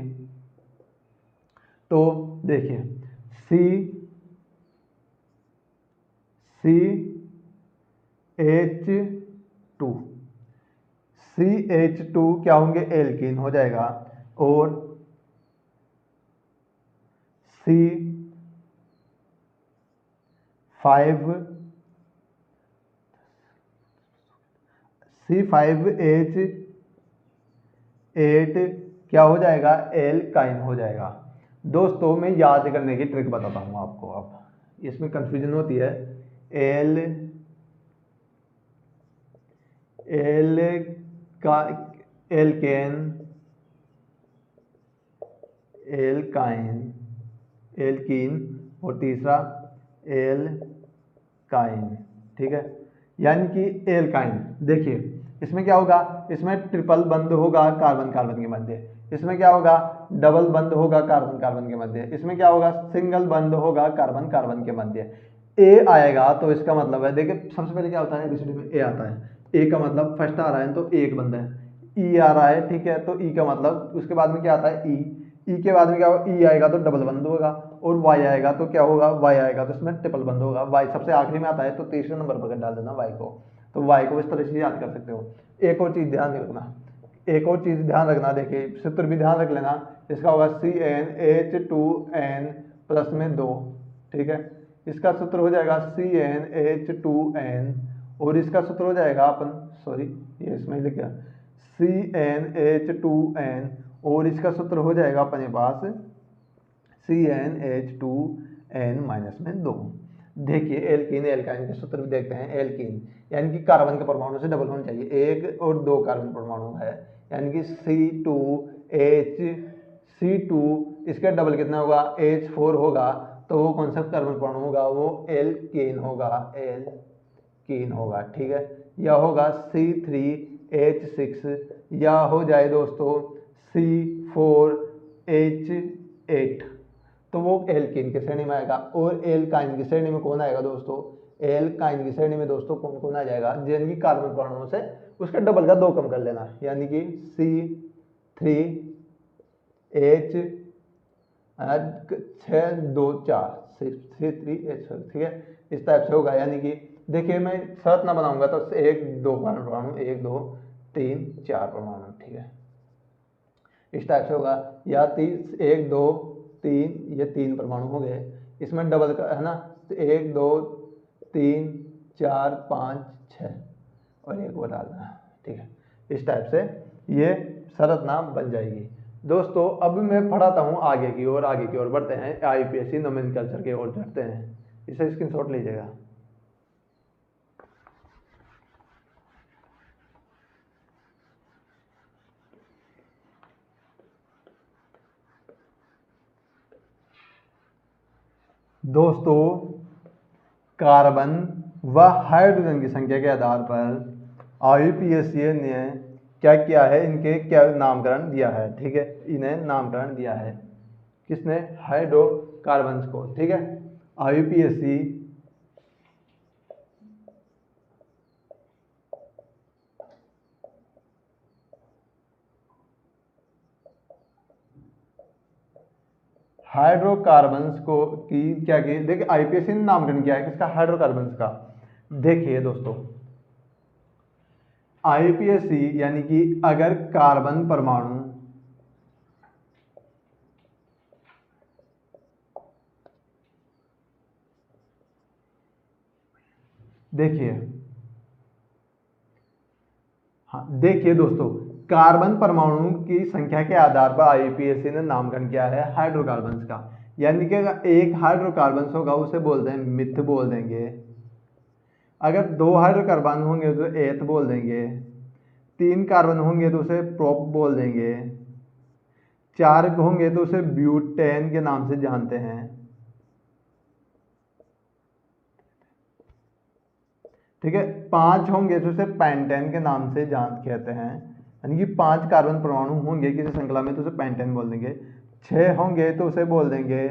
तो देखिए CH2 क्या होंगे, एल्कीन हो जाएगा, और C5H8 क्या हो जाएगा, एल्काइन हो जाएगा। दोस्तों मैं याद करने की ट्रिक बताता हूँ आपको। अब इसमें कंफ्यूजन होती है। एल एल का एल्केन, एल्काइन, एल्कीन और तीसरा एल्काइन, ठीक है। यानी कि एल्काइन, देखिए इसमें क्या होगा, इसमें ट्रिपल बंद होगा कार्बन कार्बन के मध्य, इसमें क्या होगा डबल बंद होगा कार्बन कार्बन के मध्य, इसमें क्या होगा सिंगल बंद होगा कार्बन कार्बन के मध्य। ए आएगा तो इसका मतलब है, देखिए सबसे पहले क्या होता है एबीसीडी में ए आता है, ए का मतलब फर्स्ट आ रहा है तो एक बंद है, ई आ रहा है, ठीक है, तो ई का मतलब उसके बाद में क्या आता है ई, ई के बाद में क्या होगा ई आएगा तो डबल बंद होगा, और वाई आएगा तो क्या होगा वाई आएगा तो इसमें ट्रिपल बंद होगा, वाई सबसे आखिरी में आता है तो तीसरे नंबर पर डाल देना वाई को, तो वाई को इस तरह से याद कर सकते हो। एक और चीज ध्यान रखना, एक और चीज ध्यान रखना, देखिए सूत्र भी ध्यान रख लेना, इसका होगा CnH2n प्लस में 2, ठीक है, इसका सूत्र हो जाएगा CnH2n, और इसका सूत्र हो जाएगा अपन सॉरी ये इसमें लिख गया CnH2n, और इसका सूत्र हो जाएगा अपने पास CnH2n माइनस में 2। देखिए एल्कीन एल्काइन के सूत्र भी देखते हैं। एल्कीन यानी कि कार्बन के परमाणु से डबल होना चाहिए, एक और दो कार्बन परमाणु है, यानी कि C2 इसका डबल कितना होगा H4 होगा, तो वो कौन सा कार्बन परमाणु होगा, वो एल्कीन होगा, एल्कीन होगा, ठीक है। या होगा C3H6, या हो जाए दोस्तों C4H8, तो वो एल्कीन की श्रेणी में आएगा। और एल्काइन की श्रेणी में कौन आएगा दोस्तों, एल्काइन की श्रेणी में दोस्तों कौन कौन आ जाएगा, जिनकी कार्बन परमाणु से उसका डबल का 2 कम कर लेना, यानी कि C3H624 C3H, ठीक है, इस टाइप से होगा। यानी कि देखिए मैं शर्त ना बनाऊंगा तो 1 2 कार्बन परमाणु 1 2 3 4 परमाणु, ठीक है, इस टाइप से होगा। या 1 2 3 ये 3 परमाणु हो गए, इसमें डबल का है ना, तो 1 2 3 4 5 6 और एक और डालना, ठीक है, इस टाइप से ये संरचना बन जाएगी। दोस्तों अब मैं पढ़ाता हूँ आगे की ओर, आगे की ओर बढ़ते हैं, IUPAC नोमेनक्लेचर की ओर चढ़ते हैं, इसे स्क्रीनशॉट लीजिएगा। दोस्तों कार्बन व हाइड्रोजन की संख्या के आधार पर IUPAC ने क्या किया है, इनके क्या नामकरण दिया है, ठीक है, इन्हें नामकरण दिया है किसने, हाइड्रोकार्बन्स को, ठीक है। IUPAC हाइड्रोकार्बन्स को की क्या की, देखिए IUPAC ने नामकरण किया है किसका, हाइड्रोकार्बन्स का। देखिए दोस्तों IUPAC यानी कि अगर कार्बन परमाणु देखिए, हाँ देखिए दोस्तों कार्बन परमाणु की संख्या के आधार पर IUPAC ने नामकरण किया है हाइड्रोकार्बन्स का। यानी कि अगर एक हाइड्रोकार्बन्स होगा उसे बोलते हैं मिथ बोल देंगे, अगर 2 हाइड्रोकार्बन होंगे तो एथ बोल देंगे, 3 कार्बन होंगे तो उसे प्रोप बोल देंगे, 4 होंगे तो उसे ब्यूटेन के नाम से जानते हैं, ठीक है, 5 होंगे तो उसे पेंटेन के नाम से जान कहते हैं, यानी कि 5 कार्बन परमाणु होंगे किसी श्रृंखला में तो उसे पेंटेन बोल देंगे, 6 होंगे तो उसे बोल देंगे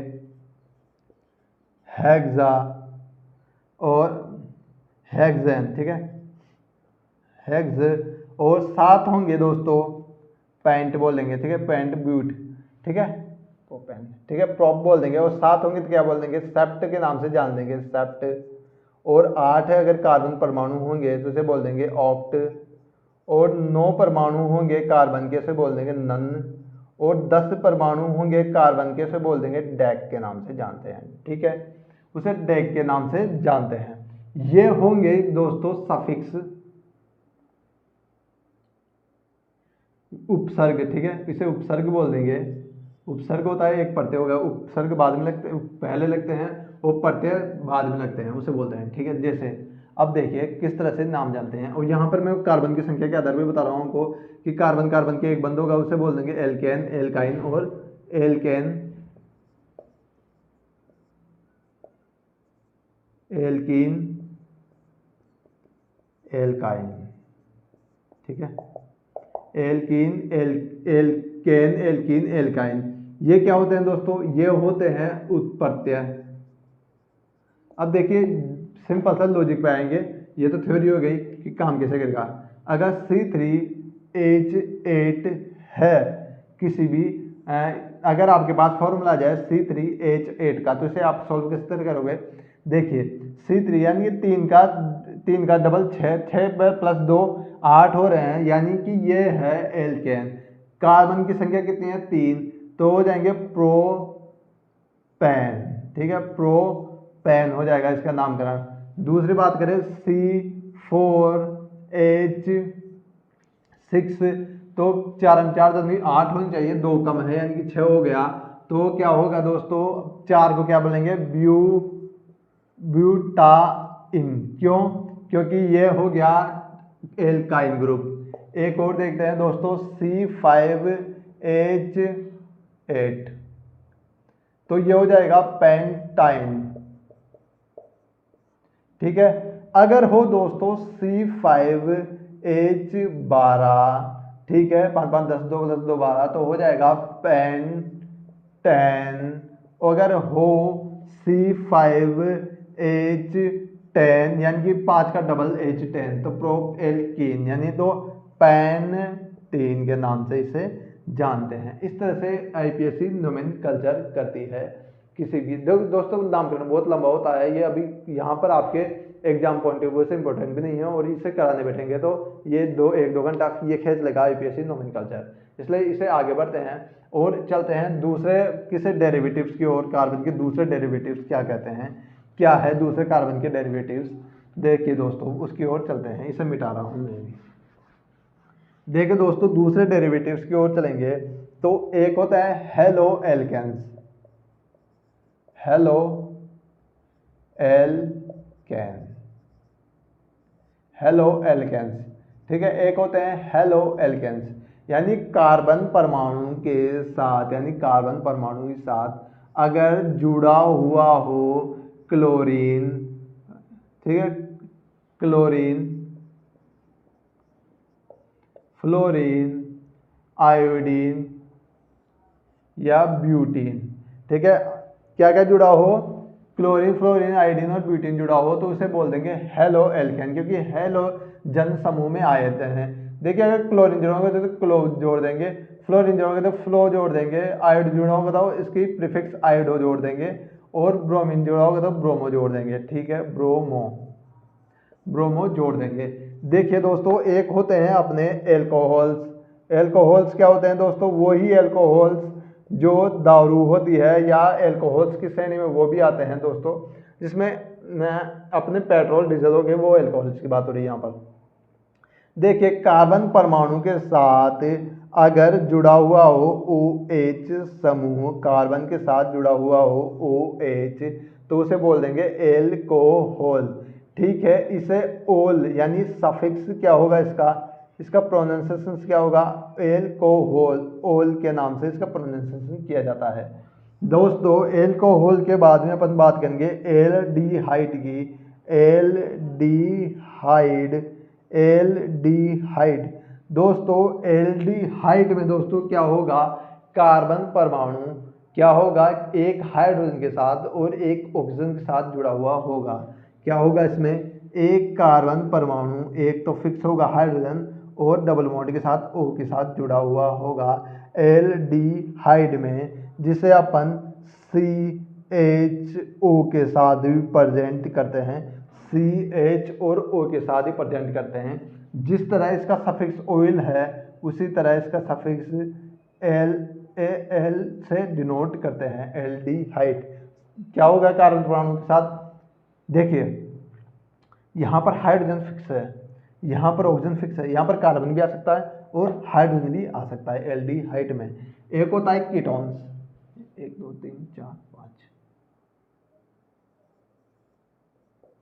हेक्सा और हेक्सेन, ठीक है, हेक्स, और 7 होंगे दोस्तों पेंट बोल देंगे, ठीक है, पेंट ब्यूट, ठीक है, ठीक है, प्रोप बोल देंगे, और 7 होंगे तो क्या बोल देंगे सेप्ट के नाम से जान देंगे, सेप्ट, और 8 अगर कार्बन परमाणु होंगे तो उसे बोल देंगे ऑप्ट, और 9 परमाणु होंगे कार्बन के से बोल देंगे नन, और 10 परमाणु होंगे कार्बन के से बोल देंगे डैक के नाम से जानते हैं, ठीक है, उसे डैक के नाम से जानते हैं। ये होंगे दोस्तों सफिक्स, उपसर्ग, ठीक है, इसे उपसर्ग बोल देंगे, उपसर्ग होता है, एक प्रत्यय होगा, उपसर्ग बाद में लगते पहले लगते हैं और प्रत्यय बाद में लगते हैं, उसे बोलते हैं। ठीक है, जैसे अब देखिए किस तरह से नाम जानते हैं। और यहाँ पर मैं कार्बन की संख्या के आधार पर बता रहा हूँ आपको कि कार्बन कार्बन के एक बंद होगा, उसे बोल देंगे एल्केन, एल्काइन और एल्केन, एल्कीन, एल्काइन। ठीक है, एल्कीन, एल्केन, एल्कीन, एल्काइन, ये क्या होते हैं दोस्तों? ये होते हैं उत्प्रत्यय। अब देखिए सिंपल सा लॉजिक पे आएंगे, ये तो थ्योरी हो गई कि काम कैसे करेगा। अगर C3H8 है किसी भी अगर आपके पास फॉर्मूला आ जाए C3H8 का, तो इसे आप सॉल्व किस तरह करोगे? देखिए C3 यानी तीन का डबल 6 प्लस 2 8 हो रहे हैं, यानी कि ये है एल्केन। कार्बन की संख्या कितनी है? 3, तो हो जाएंगे प्रोपेन। ठीक है, प्रोपेन हो जाएगा इसका नामकरण। दूसरी बात करें C4H6, तो 4 में 4 तो 8 होनी चाहिए, 2 कम है यानी कि 6 हो गया। तो क्या होगा दोस्तों? 4 को क्या बोलेंगे? ब्यूटाइन। क्यों? क्योंकि ये हो गया एल्काइन ग्रुप। एक और देखते हैं दोस्तों C5H8, तो ये हो जाएगा पेंटाइन। ठीक है, अगर हो दोस्तों C5H12, ठीक है, 5 5 10 2 + 2 12, तो हो जाएगा पेंटेन। अगर हो C5H10 यानी कि 5 का डबल H10, तो प्रोएल्कीन यानी तो पेंटीन के नाम से इसे जानते हैं। इस तरह से आईपीएससी नोमेनक्लेचर करती है किसी भी। दोस्तों नामकरण बहुत लंबा होता है, ये अभी यहाँ पर आपके एग्जाम पॉइंट ऑफ व्यू से इंपॉर्टेंट भी नहीं है, और इसे कराने बैठेंगे तो ये 1-2 घंटा ये खींच लेगा आईपीएससी नोमेनक्लेचर। इसलिए इसे आगे बढ़ते हैं और चलते हैं दूसरे किसी डेरिवेटिव्स की ओर। कार्बन के दूसरे डेरिवेटिव्स क्या कहते हैं, क्या है दूसरे कार्बन के डेरिवेटिव्स, देखिए दोस्तों उसकी ओर चलते हैं। इसे मिटा रहा हूँ मैं भी। देखिए दोस्तों दूसरे डेरिवेटिव्स की ओर चलेंगे तो एक होता है hello alkanes, hello alkane, hello alkanes. ठीक है, एक होते हैं हेलो एल्केन्स यानी कार्बन परमाणु के साथ, यानी कार्बन परमाणु के साथ अगर जुड़ा हुआ हो क्लोरीन, ठीक है, क्लोरीन, फ्लोरीन, आयोडीन या ब्यूटीन। ठीक है, क्या क्या जुड़ा हो? क्लोरीन, फ्लोरीन, आयोडीन और ब्यूटीन जुड़ा हो, तो उसे बोल देंगे हेलो एल्केन, क्योंकि हेलो जन समूह में आए हैं। देखिए अगर क्लोरीन जुड़ा होगा तो क्लो जोड़ देंगे, फ्लोरीन जोड़ोगे तो फ्लो जोड़ देंगे, आयोडीन जुड़ा होगा तो इसकी प्रीफिक्स आयोडो जोड़ देंगे, और ब्रोमीन जुड़ा होगा तो ब्रोमो जोड़ देंगे। ठीक है, ब्रोमो जोड़ देंगे। देखिए दोस्तों एक होते हैं अपने एल्कोहल्स। एल्कोहल्स क्या होते हैं दोस्तों? वही एल्कोहल्स जो दारू होती है या एल्कोहल्स की श्रेणी में वो भी आते हैं दोस्तों, जिसमें अपने पेट्रोल डीजल हो गए, वो एल्कोहल्स की बात हो रही है यहाँ पर। देखिए कार्बन परमाणु के साथ अगर जुड़ा हुआ हो OH समूह, कार्बन के साथ जुड़ा हुआ हो OH, तो उसे बोल देंगे एल्कोहल। ठीक है, इसे ओल यानी सफिक्स क्या होगा इसका प्रोनाउंसिएशन क्या होगा? एल्कोहल, ओल के नाम से इसका प्रोनाउंसिएशन किया जाता है। दोस्तों एल्कोहल के बाद में अपन बात करेंगे एल्डिहाइड की। एल्डिहाइड दोस्तों, एल्डिहाइड में दोस्तों क्या होगा? कार्बन परमाणु क्या होगा? एक हाइड्रोजन के साथ और एक ऑक्सीजन के साथ जुड़ा हुआ होगा। क्या होगा इसमें? एक कार्बन परमाणु, एक तो फिक्स होगा हाइड्रोजन और डबल बॉन्ड के साथ O के साथ जुड़ा हुआ होगा एल्डिहाइड में, जिसे अपन CHO के साथ भी प्रेजेंट करते हैं। CH और O के साथ ही प्रेजेंट करते हैं। जिस तरह इसका सफिक्स ऑयल है उसी तरह इसका सफिक्स एल से डिनोट करते हैं, एल्डिहाइड। क्या होगा कार्बन परमाणु के साथ? देखिए यहाँ पर हाइड्रोजन फिक्स है, यहाँ पर ऑक्सीजन फिक्स है, यहाँ पर कार्बन भी आ सकता है और हाइड्रोजन भी आ सकता है एल्डिहाइड में। एक होता है कीटोन्स, 1 2 3 4 5,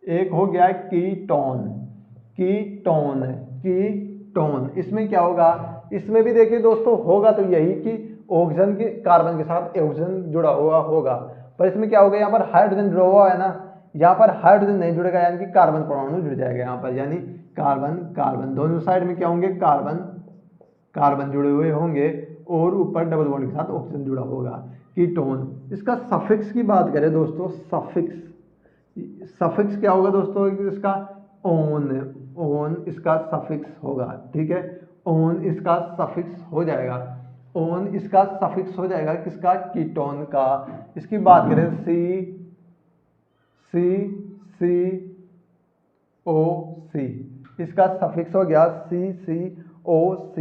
एक हो गया कीटोन। कीटोन कीटोन इसमें क्या होगा, इसमें भी देखिए दोस्तों होगा तो यही कि ऑक्सीजन के कार्बन के साथ ऑक्सीजन जुड़ा हुआ होगा, पर इसमें क्या होगा, यहाँ पर हाइड्रोजन जुड़ा हुआ है ना, यहाँ पर हाइड्रोजन नहीं जुड़ेगा, यानी कि कार्बन परमाणु जुड़ जाएगा यहाँ पर, यानी कार्बन कार्बन दोनों साइड में क्या होंगे, कार्बन कार्बन जुड़े हुए होंगे और ऊपर डबल बॉन्ड के साथ ऑक्सीजन जुड़ा होगा। कीटोन, इसका सफिक्स की बात करें दोस्तों, सफिक्स क्या होगा दोस्तों इसका, ओन। ओन इसका सफिक्स होगा, ठीक है, ओन इसका सफिक्स हो जाएगा, ओन इसका सफिक्स हो जाएगा किसका, कीटोन का। इसकी बात करें सी ओ सी, इसका सफिक्स हो गया CCOC,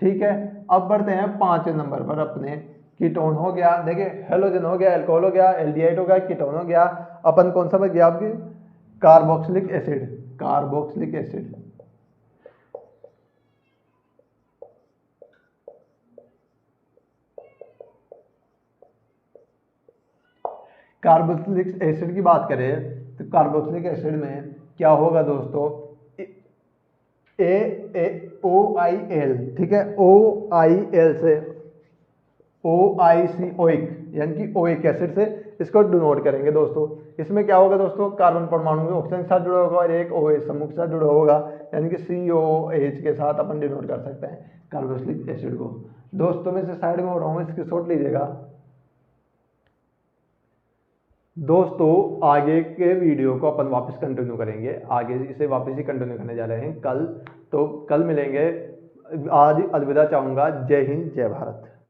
ठीक है। अब बढ़ते हैं 5वें नंबर पर अपने, कीटोन हो गया, देखिए हेलोजन हो गया, अल्कोहल हो गया, एल्डिहाइड हो गया, कीटोन हो गया, अपन कौन सा बच गया आपकी, carboxylic acid. Carboxylic acid, carboxylic acid की बात करें तो कार्बोक्सिलिक एसिड में क्या होगा दोस्तों, OIL, ठीक है, OIL से OIC ओइक, यानी कि ओइक एसिड से इसको डिनोट करेंगे दोस्तों। इसमें क्या होगा दोस्तों, कार्बन परमाणु में ऑक्सीजन के साथ जुड़ा होगा और एक OH समूह के साथ जुड़ा होगा, यानी कि COH के साथ अपन डिनोट कर सकते हैं कार्बोक्सिलिक एसिड को। दोस्तों में से साइड में हो रहा हूँ, स्क्रीनशॉट लीजिएगा। दोस्तों आगे के वीडियो को अपन वापस कंटिन्यू करेंगे, आगे इसे वापस ही कंटिन्यू करने जा रहे हैं कल, तो कल मिलेंगे। आज अलविदा चाहूँगा, जय हिंद जय भारत।